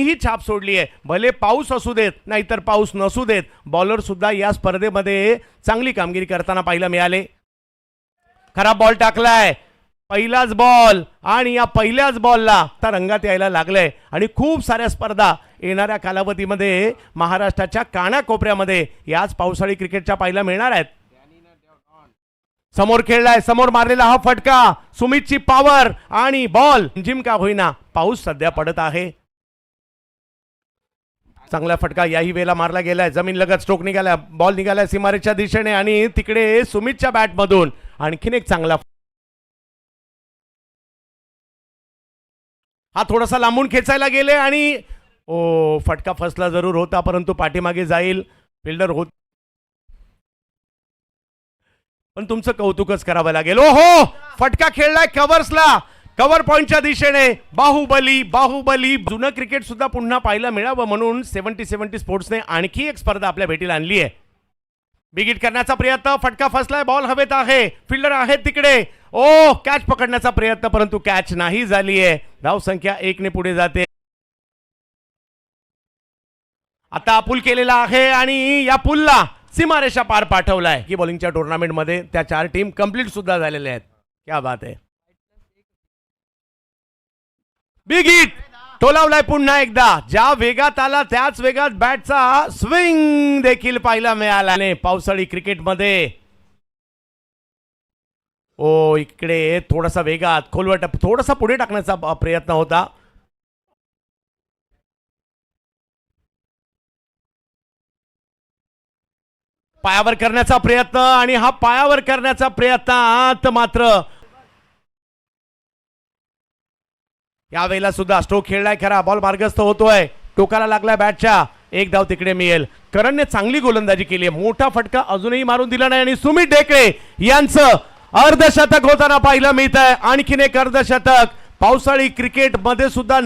ही छाप सोडली आहे. भले पाऊस असू देत नाहीतर पाऊस नसू देत, बॉलर सुद्धा या स्पर्धेमध्ये चांगली कामगिरी करताना पाहायला मिळाले. खराब बॉल टाकलाय, पहिलाच बॉल, आणि या पहिल्याच बॉलला आता रंगात यायला लागलंय. आणि खूप साऱ्या स्पर्धा येणाऱ्या कालावधीमध्ये महाराष्ट्राच्या कानाकोपऱ्यामध्ये याच पावसाळी क्रिकेटच्या पाहायला मिळणार आहेत. समोर खेळलाय, समोर मारलेला हा फटका, सुमितची पॉवर आणि बॉल जिम का होईना पाऊस सध्या पडत आहे. चांगला फटका याही वेळेला मारला गेलाय. जमीन लगत स्ट्रोक निघाला, बॉल निघालाय सीमारेच्या दिशेने आणि तिकडे सुमितच्या बॅट मधून आणखीन एक चांगला, हा थोडासा लांबून खेचायला गेले आणि फटका फसला जरूर होता, परंतु पाठीमागे जाईल फिल्डर होत, पण तुमचं कौतुकच करावं लागेल. ओहो, फटका खेळलाय कव्हर्सला, कव्हर पॉइंटच्या दिशेने. बाहुबली बाहुबली. जुनं क्रिकेट सुद्धा पुन्हा पाहायला मिळावं म्हणून 70 स्पोर्ट्सने आणखी एक स्पर्धा आपल्या भेटीला आणली आहे. बिग हिट करण्याचा प्रयत्न, फटका फसलाय, बॉल हवेत आहे, फिल्डर आहेत तिकडे. कॅच पकडण्याचा प्रयत्न, परंतु कॅच नाही झाली आहे. धाव संख्या 1 ने पुढे जाते. आता पूल केलेला आहे आणि या पूलला सीमारेषा पार पाठवलाय. की बॉलिंगच्या टुर्नामेंट मध्ये त्या 4 टीम कंप्लीट सुद्धा झालेल्या आहेत. क्या बात आहे. बिग हिट टोलावलाय पुन्हा एकदा. ज्या वेगात आला त्याच वेगात बॅटचा स्विंग देखील पाहायला मिळाला पावसाळी क्रिकेटमध्ये. इकडे थोडासा वेगात खोलवट, थोडासा पुढे टाकण्याचा प्रयत्न होता. पायावर करण्याचा प्रयत्न आणि हा पायावर करण्याचा प्रयत्न मात्र यावेळेला सुद्धा स्ट्रोक खेळलाय खरा, बॉल मार्गस्थ होतोय, टोकाला लागलाय बॅटच्या. एक धाव तिकडे मिळेल. करणने चांगली गोलंदाजी केली आहे, मोठा फटका अजूनही मारून दिला नाही आणि सुमित ढेकळे यांचं अर्धशतक होताना पाहायला मिळत आहे. आणखीन एक अर्धशतक पावसाळी क्रिकेट मध्ये सुद्धा